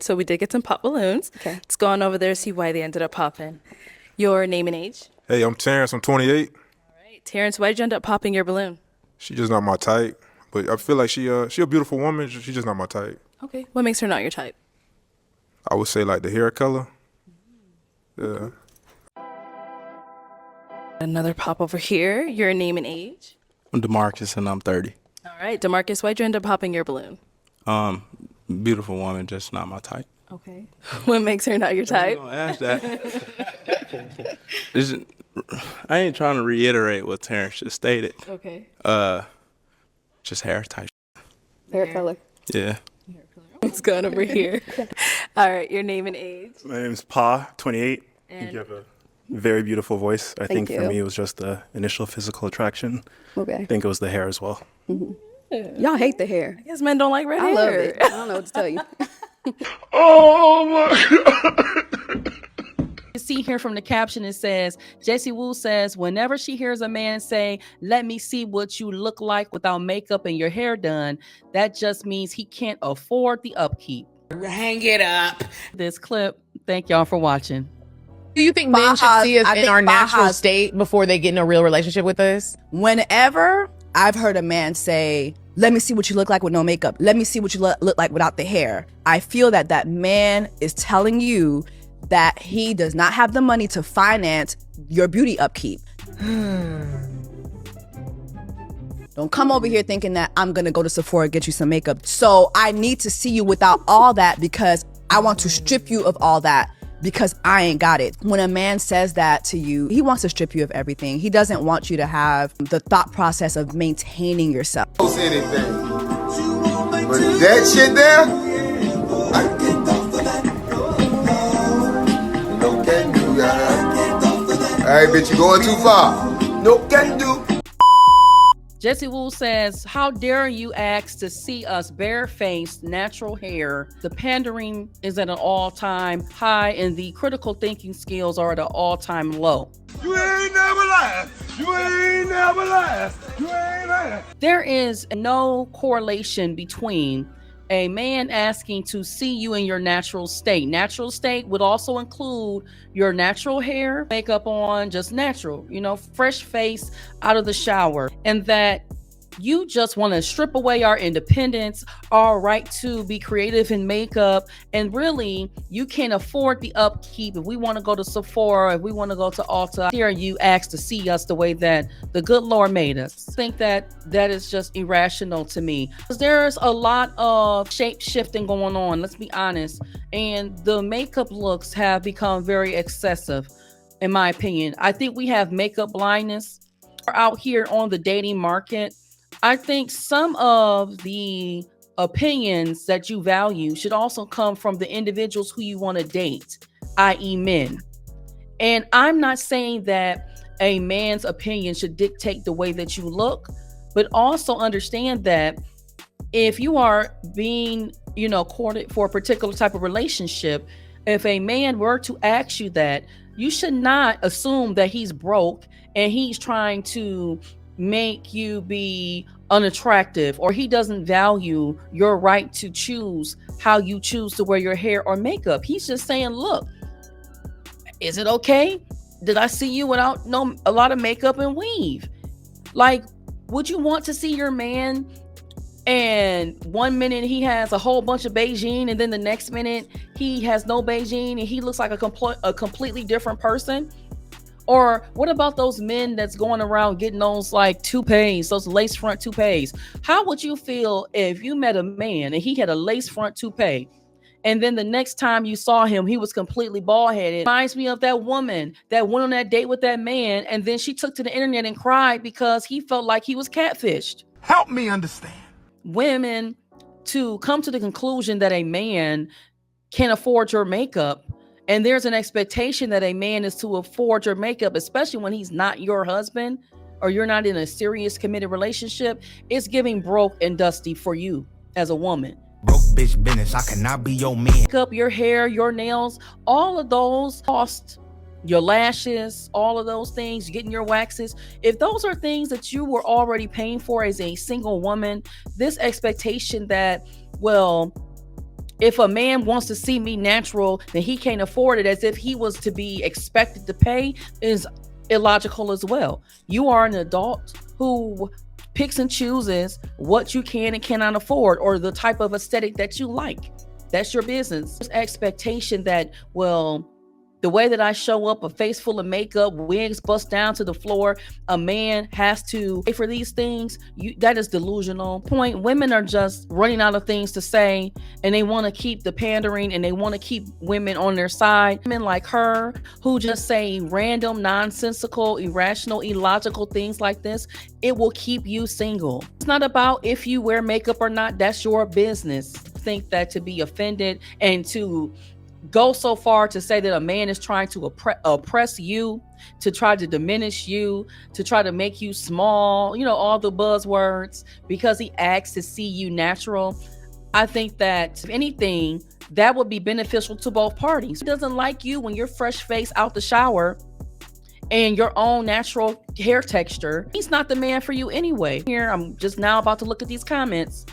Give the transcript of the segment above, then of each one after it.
So we did get some pop balloons. Okay. Let's go on over there, see why they ended up popping. Your name and age? Hey, I'm Terrence. I'm 28. All right. Terrence, why did you end up popping your balloon? She just not my type, but I feel like she a beautiful woman. She just not my type. Okay. What makes her not your type? I would say like the hair color. Yeah. Another pop over here. Your name and age? I'm DeMarcus and I'm 30. All right. DeMarcus, why'd you end up popping your balloon? Beautiful woman, just not my type. Okay. What makes her not your type? Don't ask that. I ain't trying to reiterate what Terrence just stated. Okay. Just hair type. Hair color. Yeah. What's going over here? All right. Your name and age? My name's Pa, 28. And You have a very beautiful voice. I think for you. me it was just the initial physical attraction. Okay. I think it was the hair as well. Y'all hate the hair. I guess men don't like red I hair. love it. I don't know what to tell you. You see here from the caption, it says, Jessie Woo says, whenever she hears a man say, let me see what you look like without makeup and your hair done, that just means he can't afford the upkeep. Hang it up. This clip, thank y'all for watching. Do you think men should Bajas- see us I in think our natural Bajas- state before they get in a real relationship with us? Whenever I've heard a man say, let me see what you look like with no makeup. Let me see what you look like without the hair. I feel that that man is telling you that he does not have the money to finance your beauty upkeep. Don't come over here thinking that I'm gonna go to Sephora and get you some makeup. So I need to see you without all that because I want to strip you of all that because I ain't got it. When a man says that to you, he wants to strip you of everything. He doesn't want you to have the thought process of maintaining yourself. Anything. But that shit there, no can do, guys. Alright, bitch, you going too far. No can do. Jessie Woo says, how dare you ask to see us barefaced, natural hair? The pandering is at an all-time high and the critical thinking skills are at an all-time low. You ain't never lied. You ain't never lied. You ain't lied. There is no correlation between a man asking to see you in your natural state. Natural state would also include your natural hair, makeup on, just natural, fresh face out of the shower. And that you just want to strip away our independence, our right to be creative in makeup. And really, you can't afford the upkeep. If we want to go to Sephora, if we want to go to Ulta, here you ask to see us the way that the good Lord made us. I think that is just irrational to me. There's a lot of shape shifting going on, let's be honest. And the makeup looks have become very excessive, in my opinion. I think we have makeup blindness out here on the dating market. I think some of the opinions that you value should also come from the individuals who you want to date, i.e. men. And I'm not saying that a man's opinion should dictate the way that you look, but also understand that if you are being, courted for a particular type of relationship, if a man were to ask you that, you should not assume that he's broke and he's trying to make you be unattractive, or he doesn't value your right to choose how you choose to wear your hair or makeup. He's just saying, look, is it okay? Did I see you without a lot of makeup and weave? Like, would you want to see your man and 1 minute he has a whole bunch of Beijing and then the next minute he has no Beijing and he looks like a completely different person? Or what about those men that's going around getting those like toupees, those lace front toupees? How would you feel if you met a man and he had a lace front toupee and then the next time you saw him, he was completely bald headed? Reminds me of that woman that went on that date with that man and then she took to the internet and cried because he felt like he was catfished. Help me understand. Women to come to the conclusion that a man can't afford your makeup, and there's an expectation that a man is to afford your makeup, especially when he's not your husband or you're not in a serious committed relationship, it's giving broke and dusty for you as a woman. Broke bitch business, I cannot be your man. Makeup, your hair, your nails, all of those cost, your lashes, all of those things, getting your waxes. If those are things that you were already paying for as a single woman, this expectation that, well, If a man wants to see me natural, then he can't afford it, as if he was to be expected to pay, is illogical as well. You are an adult who picks and chooses what you can and cannot afford, or the type of aesthetic that you like. That's your business. There's expectation that, well, the way that I show up, a face full of makeup, wigs bust down to the floor, a man has to pay for these things. That is delusional. Point, women are just running out of things to say, and they want to keep the pandering, and they want to keep women on their side. Women like her who just say random, nonsensical, irrational, illogical things like this, it will keep you single. It's not about if you wear makeup or not. That's your business. Think that to be offended and to go so far to say that a man is trying to oppress you, to try to diminish you, to try to make you small, you know, all the buzzwords, because he asks to see you natural. I think that if anything, that would be beneficial to both parties. He doesn't like you when you're fresh face out the shower and your own natural hair texture. He's not the man for you anyway. Here, I'm just now about to look at these comments.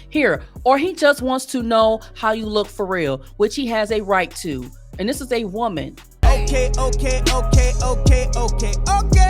Here, or he just wants to know how you look for real, which he has a right to. And this is a woman. Okay.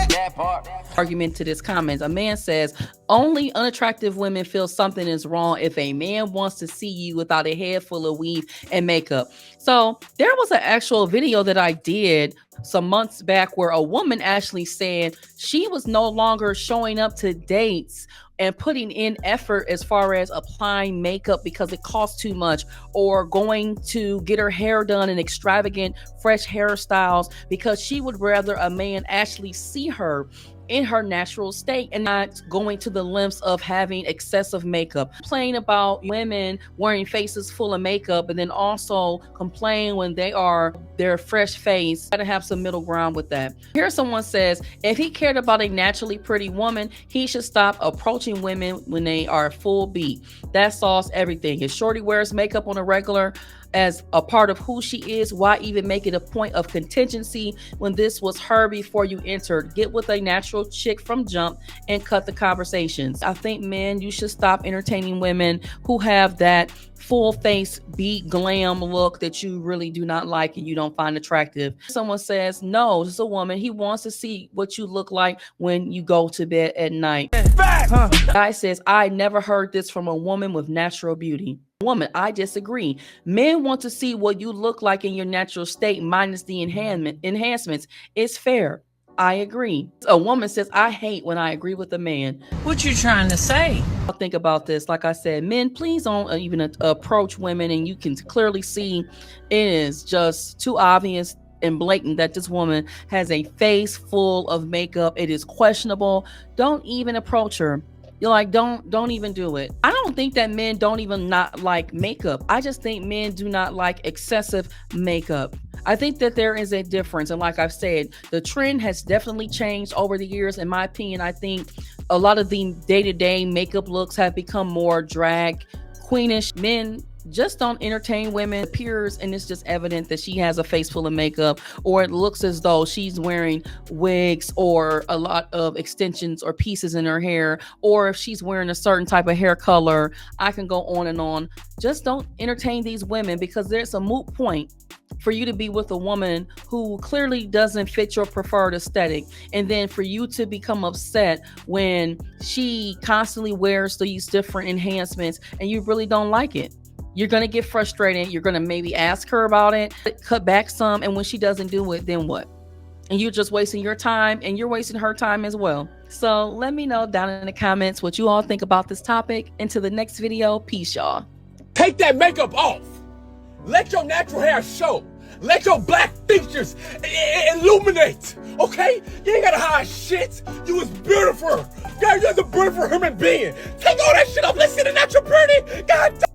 That part. Argument to this comment. A man says, only unattractive women feel something is wrong if a man wants to see you without a head full of weave and makeup. So there was an actual video that I did some months back where a woman actually said she was no longer showing up to dates and putting in effort as far as applying makeup because it costs too much, or going to get her hair done in extravagant fresh hairstyles, because she would rather a man actually see her in her natural state and not going to the lengths of having excessive makeup. Complain about women wearing faces full of makeup, and then also complain when they are their fresh face. Gotta have some middle ground with that. Here someone says, if he cared about a naturally pretty woman, he should stop approaching women when they are full beat. That solves everything. If shorty wears makeup on a regular as a part of who she is, why even make it a point of contingency when this was her before you entered? Get with a natural chick from jump and cut the conversations. I think, men, you should stop entertaining women who have that full face beat glam look that you really do not like and you don't find attractive. Someone says, no, this is a woman. He wants to see what you look like when you go to bed at night. Guy says, I never heard this from a woman with natural beauty. Woman, I disagree. Men want to see what you look like in your natural state minus the enhancements. It's fair. I agree. A woman says, I hate when I agree with a man. What you trying to say? I'll think about this. Like I said, men, please don't even approach women, and you can clearly see it is just too obvious and blatant that this woman has a face full of makeup. It is questionable. Don't even approach her. You're like, don't even do it. I don't think that men don't even not like makeup. I just think men do not like excessive makeup. I think that there is a difference. And like I've said, the trend has definitely changed over the years. In my opinion, I think a lot of the day-to-day makeup looks have become more drag queenish. Men just don't entertain women. It appears, and it's just evident that she has a face full of makeup, or it looks as though she's wearing wigs or a lot of extensions or pieces in her hair, or if she's wearing a certain type of hair color. I can go on and on. Just don't entertain these women, because there's a moot point for you to be with a woman who clearly doesn't fit your preferred aesthetic, and then for you to become upset when she constantly wears these different enhancements and you really don't like it. You're going to get frustrated. You're going to maybe ask her about it, cut back some. And when she doesn't do it, then what? And you're just wasting your time, and you're wasting her time as well. So let me know down in the comments what you all think about this topic. Until the next video, peace, y'all. Take that makeup off. Let your natural hair show. Let your black features illuminate, okay? You ain't gotta hide shit. You was beautiful. God, you're the beautiful human being. Take all that shit off. Let's see the natural pretty. God damn.